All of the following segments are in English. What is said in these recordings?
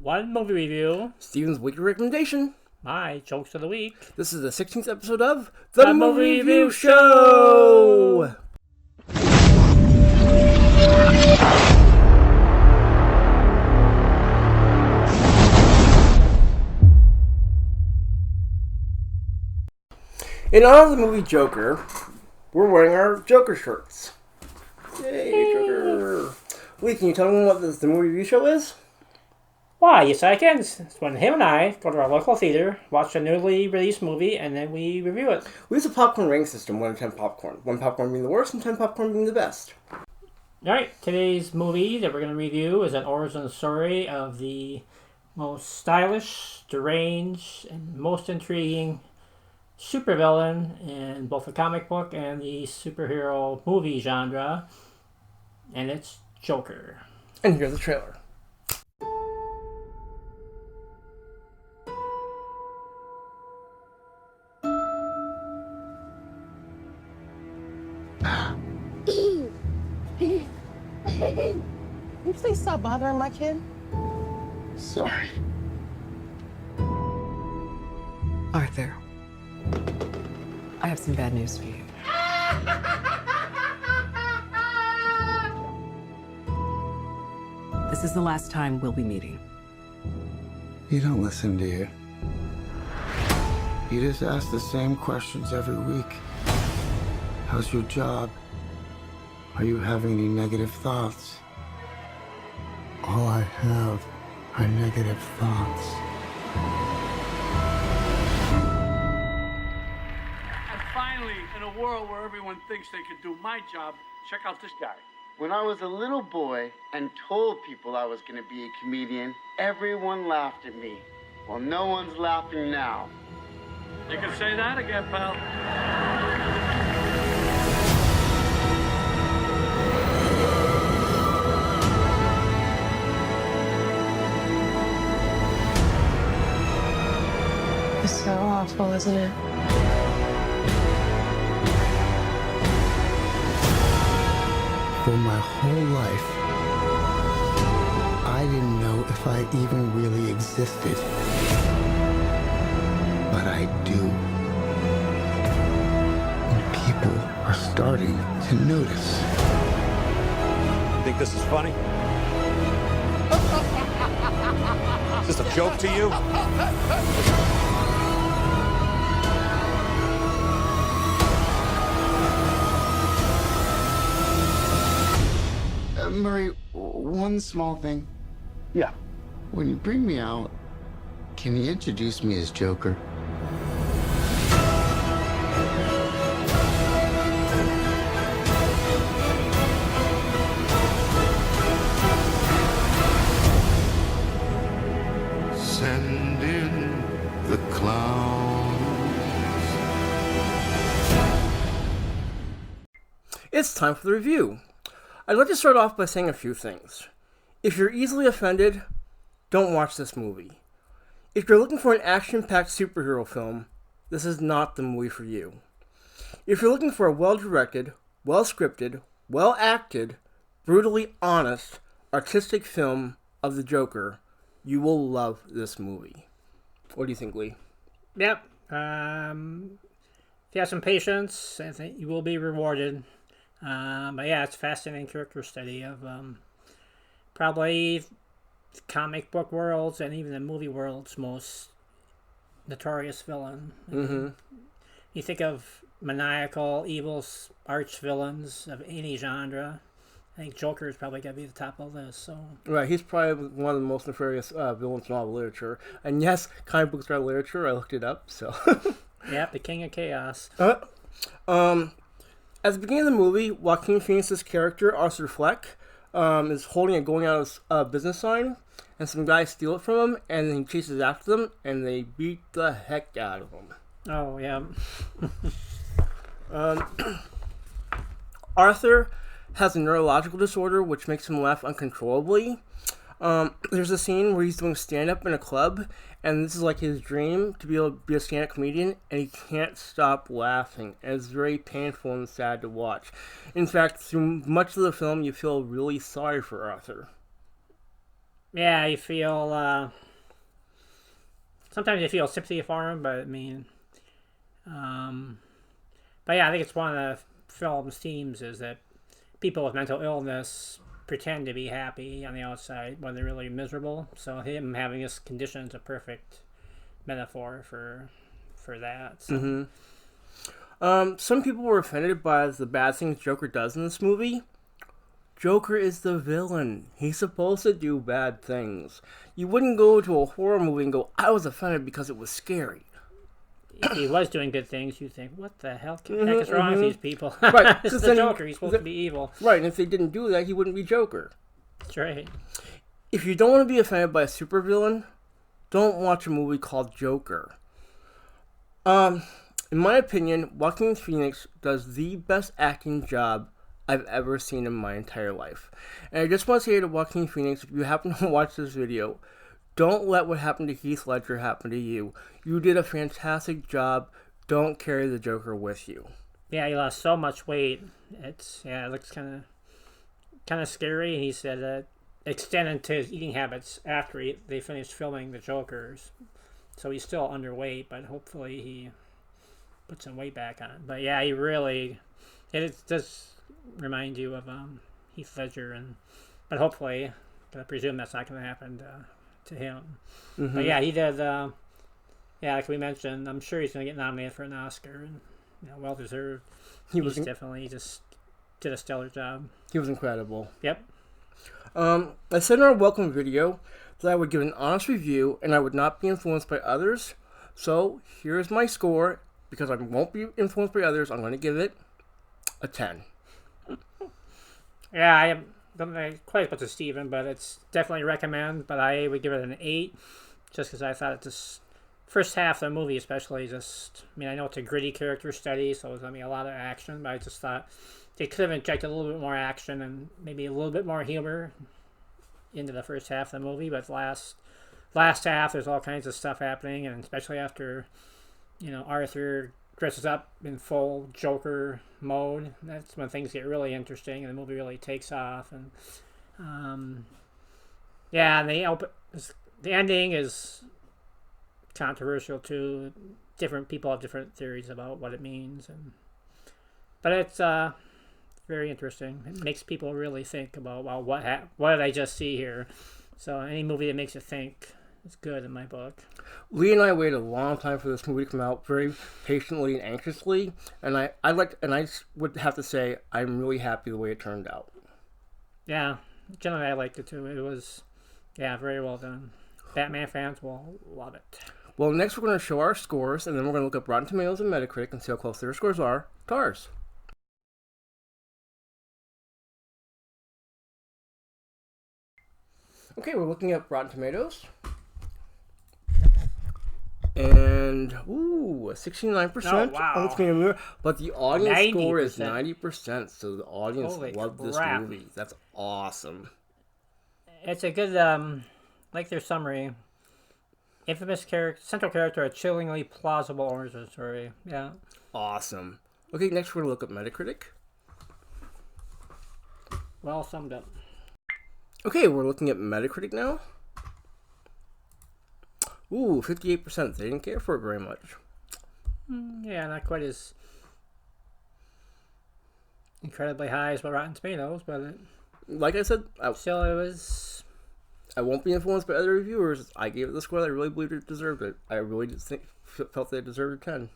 One movie review. Steven's weekly recommendation. My jokes of the week. This is the 16th episode of The Movie Movie Review Show! In honor of the movie Joker, we're wearing our Joker shirts. Yay, Joker! Lee, can you tell me what the movie review show is? Why, yes I can. It's when him and I go to our local theater, watch a newly released movie, and then we review it. We use a popcorn rating system, 1 to 10 popcorn. 1 popcorn being the worst and 10 popcorn being the best. Alright, today's movie that we're going to review is an origin story of the most stylish, deranged, and most intriguing supervillain in both the comic book and the superhero movie genre, and it's Joker. And here's the trailer. Can you please stop bothering my kid? Sorry. Arthur, I have some bad news for you. This is the last time we'll be meeting. You don't listen, do you? You just ask the same questions every week. How's your job? Are you having any negative thoughts? All I have are negative thoughts. And finally, in a world where everyone thinks they can do my job, check out this guy. When I was a little boy and told people I was going to be a comedian, everyone laughed at me. Well, no one's laughing now. You can say that again, pal. It's so awful, isn't it? For my whole life, I didn't know if I even really existed. But I do. And people are starting to notice. You think this is funny? Is this a joke to you? Murray, one small thing. Yeah. When you bring me out, can you introduce me as Joker? Send in the clowns. It's time for the review. I'd like to start off by saying a few things. If you're easily offended, don't watch this movie. If you're looking for an action-packed superhero film, this is not the movie for you. If you're looking for a well-directed, well-scripted, well-acted, brutally honest, artistic film of the Joker, you will love this movie. What do you think, Lee? Yep. If you have some patience, I think you will be rewarded. But yeah, it's a fascinating character study of probably the comic book world's and even the movie world's most notorious villain. Mm-hmm. You think of maniacal, evil arch villains of any genre. I think Joker is probably going to be the top of the list. So. Right, he's probably one of the most nefarious villains in all of literature. And yes, comic books are literature. I looked it up, so. Yep, the King of Chaos. At the beginning of the movie, Joaquin Phoenix's character, Arthur Fleck, is holding a going out of business sign, and some guys steal it from him, and then he chases after them, and they beat the heck out of him. Oh, yeah. Arthur has a neurological disorder which makes him laugh uncontrollably. There's a scene where he's doing stand-up in a club, and this is like his dream to be able to be a stand-up comedian, and he can't stop laughing. And it's very painful and sad to watch. In fact, through much of the film, you feel really sorry for Arthur. Yeah, you feel sometimes you feel sympathy for him, but I mean, um, but yeah, I think it's one of the film's themes is that people with mental illness pretend to be happy on the outside when they're really miserable. So him having this condition is a perfect metaphor for that. So. Some people were offended by the bad things Joker does in this movie. Joker is the villain. He's supposed to do bad things. You wouldn't go to a horror movie and go, I was offended because it was scary. If he was doing good things, you'd think, what the hell heck is wrong with these people? Right, This is the Joker. He's supposed to be evil. Right, and if they didn't do that, he wouldn't be Joker. That's right. If you don't want to be offended by a supervillain, don't watch a movie called Joker. In my opinion, Joaquin Phoenix does the best acting job I've ever seen in my entire life. And I just want to say to Joaquin Phoenix, if you happen to watch this video, don't let what happened to Heath Ledger happen to you. You did a fantastic job. Don't carry the Joker with you. Yeah, he lost so much weight. It looks kind of scary. He said that extended to his eating habits after they finished filming the Jokers. So he's still underweight, but hopefully he put some weight back on. But yeah, it does remind you of Heath Ledger, but hopefully, I presume that's not going to happen to him. Mm-hmm. But yeah, he did. Like we mentioned, I'm sure he's going to get nominated for an Oscar, and well deserved. He's definitely just did a stellar job. He was incredible. Yep. I said in our welcome video that I would give an honest review and I would not be influenced by others. So here's my score. Because I won't be influenced by others, I'm going to give it a 10. Yeah, I don't quite as much as Steven, but it's definitely recommend. But I would give it an 8, just because I thought it just first half of the movie, especially, I know it's a gritty character study, so there's going to be a lot of action. But I just thought they could have injected a little bit more action and maybe a little bit more humor into the first half of the movie. But last half, there's all kinds of stuff happening, and especially after Arthur dresses up in full Joker mode. That's when things get really interesting and the movie really takes off. And and the ending is controversial too. Different people have different theories about what it means, but it's very interesting. It makes people really think about what did I just see here. So any movie that makes you think is good in my book. Lee and I waited a long time for this movie to come out, very patiently and anxiously, and I would have to say I'm really happy the way it turned out. Yeah, generally I liked it too. It was, very well done. Batman fans will love it. Well, next we're going to show our scores, and then we're going to look up Rotten Tomatoes and Metacritic and see how close their scores are to ours. Okay, we're looking at Rotten Tomatoes. And, 69%. Oh, wow. But the audience 90%. score is 90%, so the audience Holy loved this crap. movie. That's awesome. It's a good, like their summary. Infamous central character, a chillingly plausible origin story. Yeah. Awesome. Okay, next we're going to look at Metacritic. Well summed up. Okay, we're looking at Metacritic now. 58%. They didn't care for it very much. Yeah, not quite as incredibly high as Rotten Tomatoes, but like I said, still it was. I won't be influenced by other reviewers. I gave it the score that I really believed it deserved it. I really felt that it deserved a 10.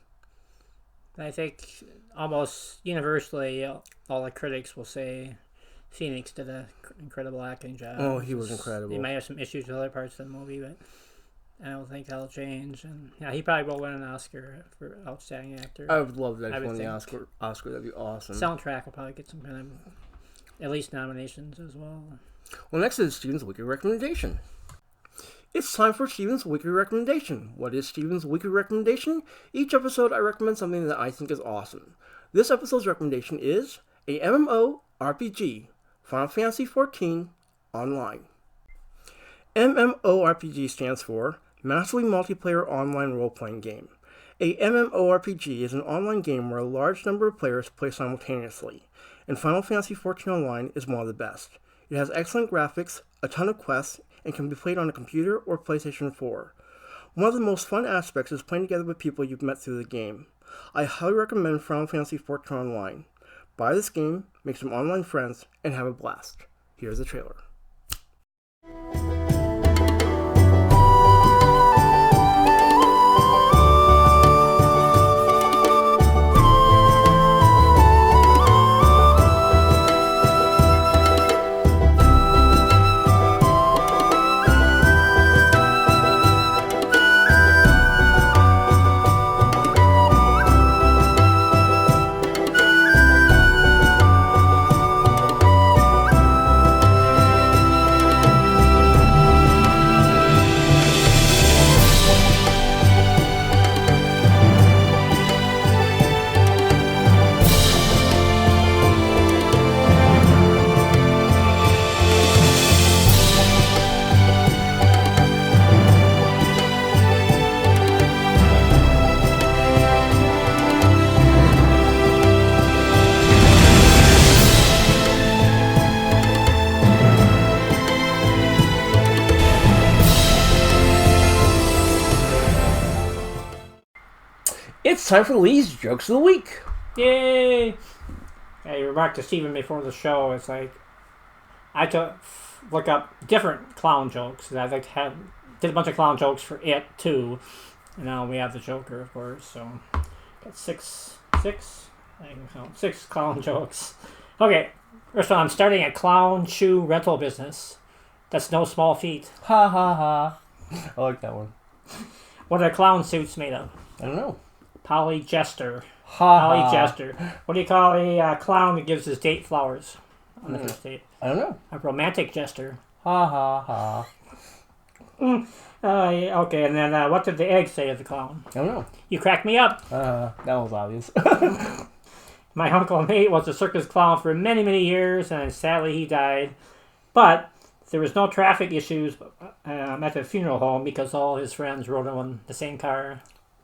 I think almost universally, all the critics will say Phoenix did an incredible acting job. Oh, he was incredible. He might have some issues with other parts of the movie, but I don't think that'll change. And he probably will win an Oscar for Outstanding Actor. I would love that if he won the Oscar. That'd be awesome. Soundtrack will probably get some kind of at least nominations as well. Well, next is Steven's Weekly Recommendation. It's time for Steven's Weekly Recommendation. What is Steven's Weekly Recommendation? Each episode I recommend something that I think is awesome. This episode's recommendation is a MMORPG, Final Fantasy XIV Online. MMORPG stands for Massively Multiplayer Online Role-Playing Game. A MMORPG is an online game where a large number of players play simultaneously, and Final Fantasy XIV Online is one of the best. It has excellent graphics, a ton of quests, and can be played on a computer or PlayStation 4. One of the most fun aspects is playing together with people you've met through the game. I highly recommend Final Fantasy XIV Online. Buy this game, make some online friends, and have a blast. Here's the trailer. It's time for Lee's Jokes of the Week. Yay! I remarked to Steven before the show, it's like, I had to look up different clown jokes, and I like did a bunch of clown jokes for it, too. And now we have the Joker, of course, so got six clown jokes. Okay, first one, I'm starting a clown shoe rental business. That's no small feat. Ha ha ha. I like that one. What are clown suits made of? I don't know. Polyester. Ha Polyester. What do you call a clown that gives his date flowers on the first date? I don't know. A romantic jester. Ha ha ha. Okay, and then what did the egg say to the clown? I don't know. You cracked me up. That was obvious. My uncle Nate was a circus clown for many, many years, and sadly he died. But there was no traffic issues at the funeral home because all his friends rode on the same car.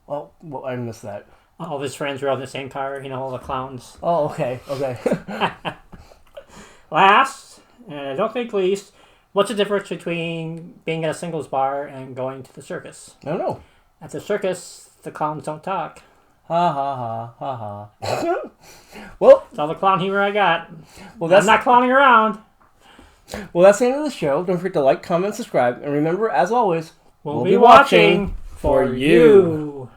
Well, I missed that. All of his friends rode in the same car, all the clowns. Oh, okay. Last, and I don't think least, what's the difference between being at a singles bar and going to the circus? I don't know. At the circus, the clowns don't talk. Ha ha ha ha ha. Well, that's all the clown humor I got. Well, I'm not clowning around. Well, that's the end of the show. Don't forget to like, comment, subscribe, and remember, as always, we'll be watching for you.